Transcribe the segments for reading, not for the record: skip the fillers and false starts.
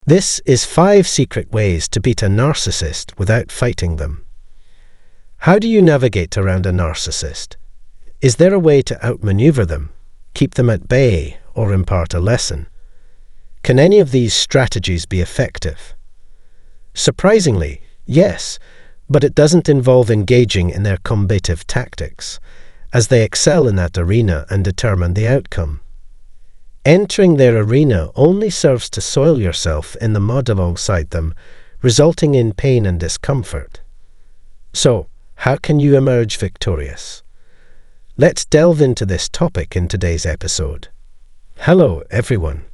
This is 5 secret ways to beat a narcissist without fighting them. How do you navigate around a narcissist? Is there a way to outmaneuver them, keep them at bay, or impart a lesson? Can any of these strategies be effective? Surprisingly, yes, but it doesn't involve engaging in their combative tactics, as they excel in that arena and determine the outcome. Entering their arena only serves to soil yourself in the mud alongside them, resulting in pain and discomfort. So, how can you emerge victorious? Let's delve into this topic in today's episode. Hello, everyone.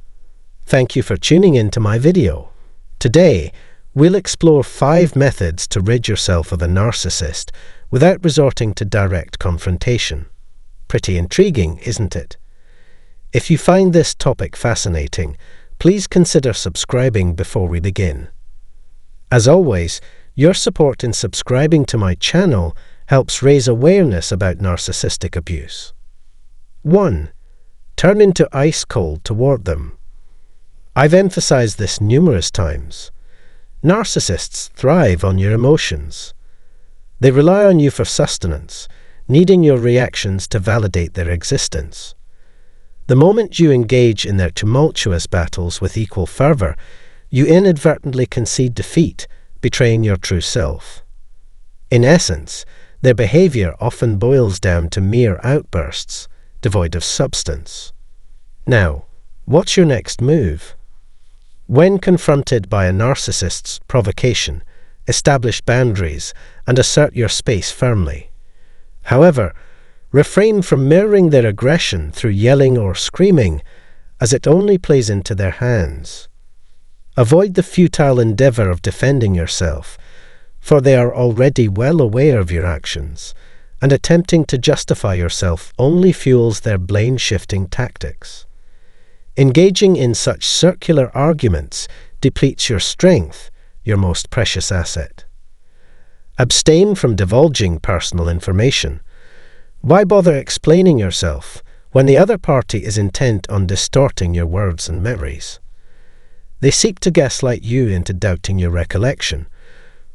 Thank you for tuning in to my video. Today, we'll explore 5 methods to rid yourself of a narcissist without resorting to direct confrontation. Pretty intriguing, isn't it? If you find this topic fascinating, please consider subscribing before we begin. As always, your support in subscribing to my channel helps raise awareness about narcissistic abuse. 1. Turn into ice cold toward them. I've emphasized this numerous times. Narcissists thrive on your emotions. They rely on you for sustenance, needing your reactions to validate their existence. The moment you engage in their tumultuous battles with equal fervor, you inadvertently concede defeat, betraying your true self. In essence, their behavior often boils down to mere outbursts, devoid of substance. Now, what's your next move? When confronted by a narcissist's provocation, establish boundaries and assert your space firmly. However, refrain from mirroring their aggression through yelling or screaming, as it only plays into their hands. Avoid the futile endeavor of defending yourself, for they are already well aware of your actions, and attempting to justify yourself only fuels their blame-shifting tactics. Engaging in such circular arguments depletes your strength, your most precious asset. Abstain from divulging personal information. Why bother explaining yourself when the other party is intent on distorting your words and memories? They seek to gaslight you into doubting your recollection,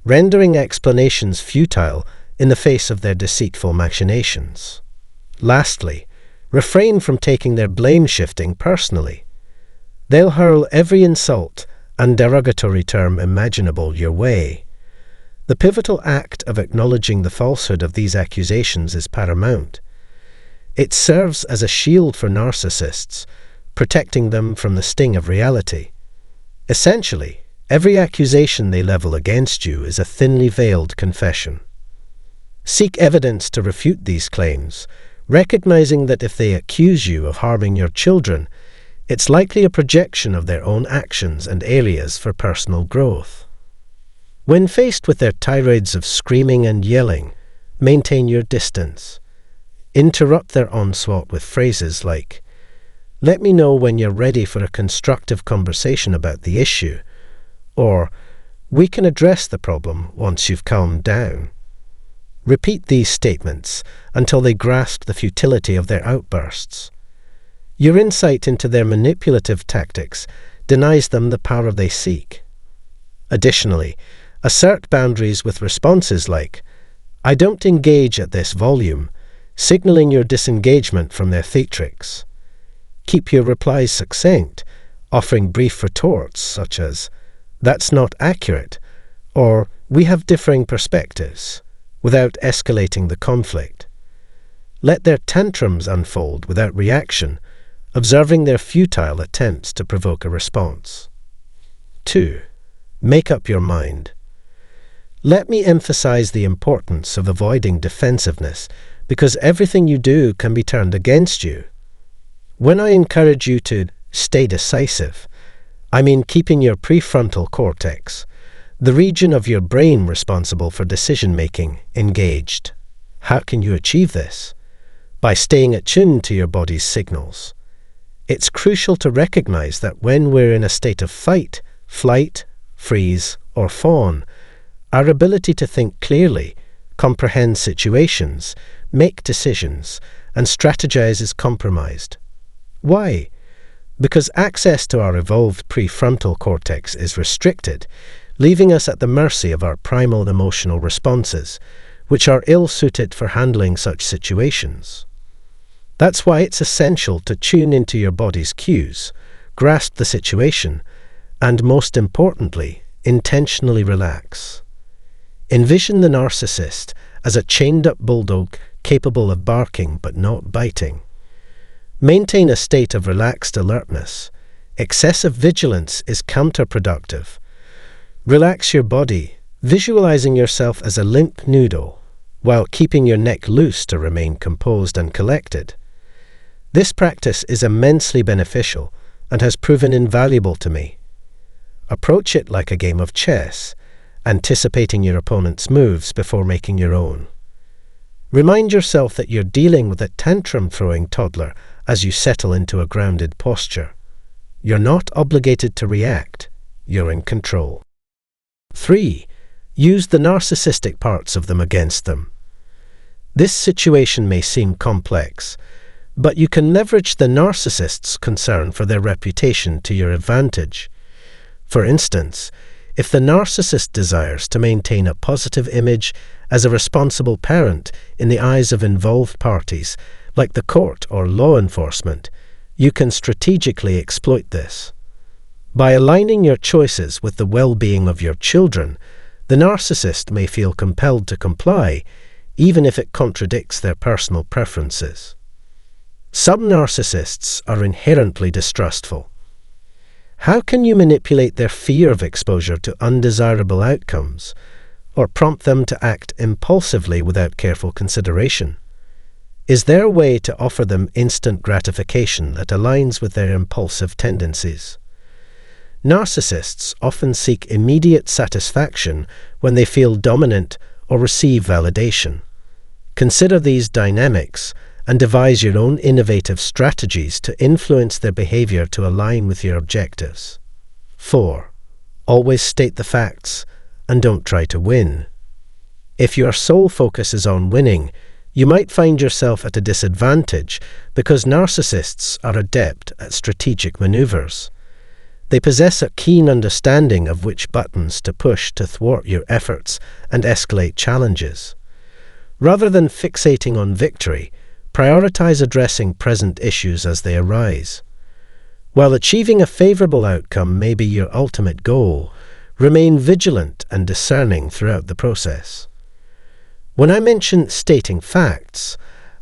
rendering explanations futile in the face of their deceitful machinations. Lastly, refrain from taking their blame-shifting personally. They'll hurl every insult and derogatory term imaginable your way. The pivotal act of acknowledging the falsehood of these accusations is paramount. It serves as a shield for narcissists, protecting them from the sting of reality. Essentially, every accusation they level against you is a thinly veiled confession. Seek evidence to refute these claims, recognizing that if they accuse you of harming your children, it's likely a projection of their own actions and areas for personal growth. When faced with their tirades of screaming and yelling, maintain your distance. Interrupt their onslaught with phrases like, "Let me know when you're ready for a constructive conversation about the issue," or "We can address the problem once you've calmed down." Repeat these statements until they grasp the futility of their outbursts. Your insight into their manipulative tactics denies them the power they seek. Additionally, assert boundaries with responses like, "I don't engage at this volume," signaling your disengagement from their theatrics. Keep your replies succinct, offering brief retorts such as, "That's not accurate," or "We have differing perspectives," without escalating the conflict. Let their tantrums unfold without reaction, observing their futile attempts to provoke a response. 2. Make up your mind. Let me emphasize the importance of avoiding defensiveness, because everything you do can be turned against you. When I encourage you to stay decisive, I mean keeping your prefrontal cortex, the region of your brain responsible for decision-making, engaged. How can you achieve this? By staying attuned to your body's signals. It's crucial to recognize that when we're in a state of fight, flight, freeze, or fawn, our ability to think clearly, comprehend situations, make decisions, and strategize is compromised. Why? because access to our evolved prefrontal cortex is restricted, leaving us at the mercy of our primal emotional responses, which are ill-suited for handling such situations. That's why it's essential to tune into your body's cues, grasp the situation, and most importantly, intentionally relax. Envision the narcissist as a chained-up bulldog capable of barking but not biting. Maintain a state of relaxed alertness. Excessive vigilance is counterproductive. Relax your body, visualizing yourself as a limp noodle, while keeping your neck loose to remain composed and collected. This practice is immensely beneficial and has proven invaluable to me. Approach it like a game of chess, anticipating your opponent's moves before making your own. Remind yourself that you're dealing with a tantrum-throwing toddler as you settle into a grounded posture. You're not obligated to react. You're in control. 3. Use the narcissistic parts of them against them. This situation may seem complex, but you can leverage the narcissist's concern for their reputation to your advantage. For instance, if the narcissist desires to maintain a positive image as a responsible parent in the eyes of involved parties, like the court or law enforcement, you can strategically exploit this. By aligning your choices with the well-being of your children, the narcissist may feel compelled to comply, even if it contradicts their personal preferences. Some narcissists are inherently distrustful. How can you manipulate their fear of exposure to undesirable outcomes, or prompt them to act impulsively without careful consideration? Is there a way to offer them instant gratification that aligns with their impulsive tendencies? Narcissists often seek immediate satisfaction when they feel dominant or receive validation. Consider these dynamics and devise your own innovative strategies to influence their behavior to align with your objectives. 4. Always state the facts and don't try to win. If your sole focus is on winning, you might find yourself at a disadvantage because narcissists are adept at strategic maneuvers. They possess a keen understanding of which buttons to push to thwart your efforts and escalate challenges. Rather than fixating on victory, prioritize addressing present issues as they arise. While achieving a favorable outcome may be your ultimate goal, remain vigilant and discerning throughout the process. When I mention stating facts,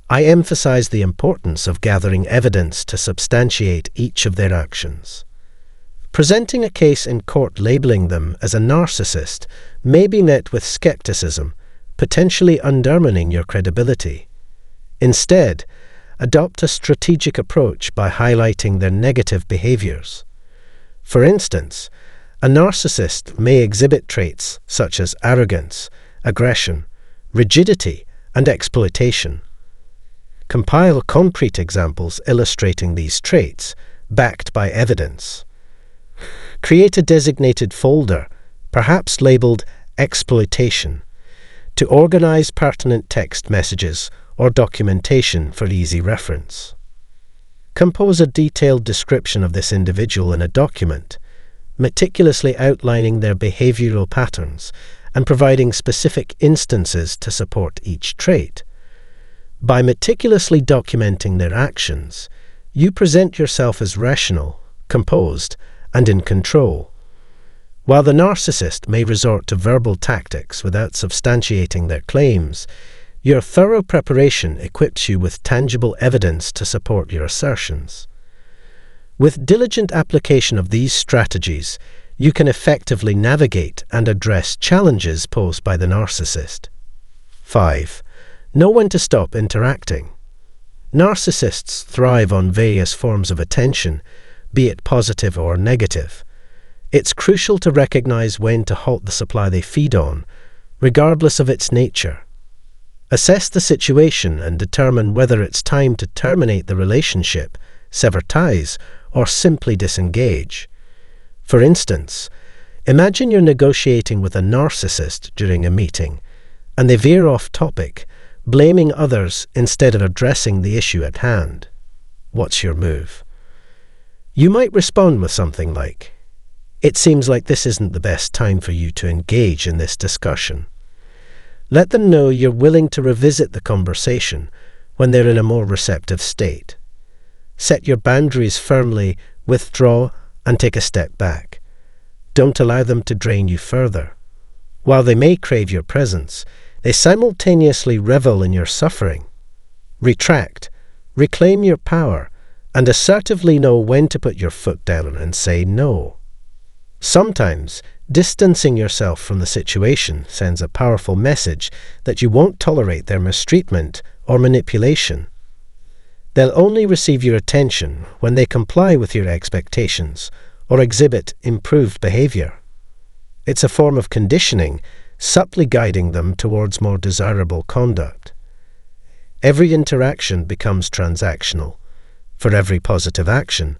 I emphasize the importance of gathering evidence to substantiate each of their actions. Presenting a case in court labeling them as a narcissist may be met with skepticism, potentially undermining your credibility. Instead, adopt a strategic approach by highlighting their negative behaviors. For instance, a narcissist may exhibit traits such as arrogance, aggression, rigidity, and exploitation. Compile concrete examples illustrating these traits, backed by evidence. Create a designated folder, perhaps labeled exploitation, to organize pertinent text messages or documentation for easy reference. Compose a detailed description of this individual in a document, meticulously outlining their behavioral patterns and providing specific instances to support each trait. By meticulously documenting their actions, you present yourself as rational, composed, and in control. While the narcissist may resort to verbal tactics without substantiating their claims, your thorough preparation equips you with tangible evidence to support your assertions. With diligent application of these strategies, you can effectively navigate and address challenges posed by the narcissist. 5. Know when to stop interacting. Narcissists thrive on various forms of attention, be it positive or negative. It's crucial to recognize when to halt the supply they feed on, regardless of its nature. Assess the situation and determine whether it's time to terminate the relationship, sever ties, or simply disengage. For instance, imagine you're negotiating with a narcissist during a meeting, and they veer off topic, blaming others instead of addressing the issue at hand. What's your move? You might respond with something like, "It seems like this isn't the best time for you to engage in this discussion." Let them know you're willing to revisit the conversation when they're in a more receptive state. Set your boundaries firmly, withdraw, and take a step back. Don't allow them to drain you further. While they may crave your presence, they simultaneously revel in your suffering. Retract, reclaim your power, and assertively know when to put your foot down and say no. Sometimes, distancing yourself from the situation sends a powerful message that you won't tolerate their mistreatment or manipulation. They'll only receive your attention when they comply with your expectations or exhibit improved behavior. It's a form of conditioning, subtly guiding them towards more desirable conduct. Every interaction becomes transactional. For every positive action,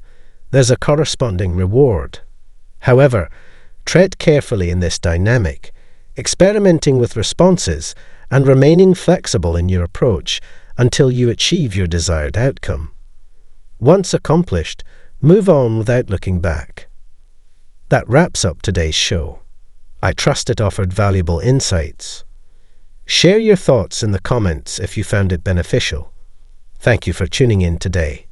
there's a corresponding reward. However, tread carefully in this dynamic, experimenting with responses and remaining flexible in your approach until you achieve your desired outcome. Once accomplished, move on without looking back. That wraps up today's show. I trust it offered valuable insights. Share your thoughts in the comments if you found it beneficial. Thank you for tuning in today.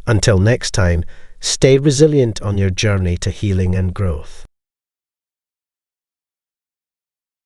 Until next time, stay resilient on your journey to healing and growth.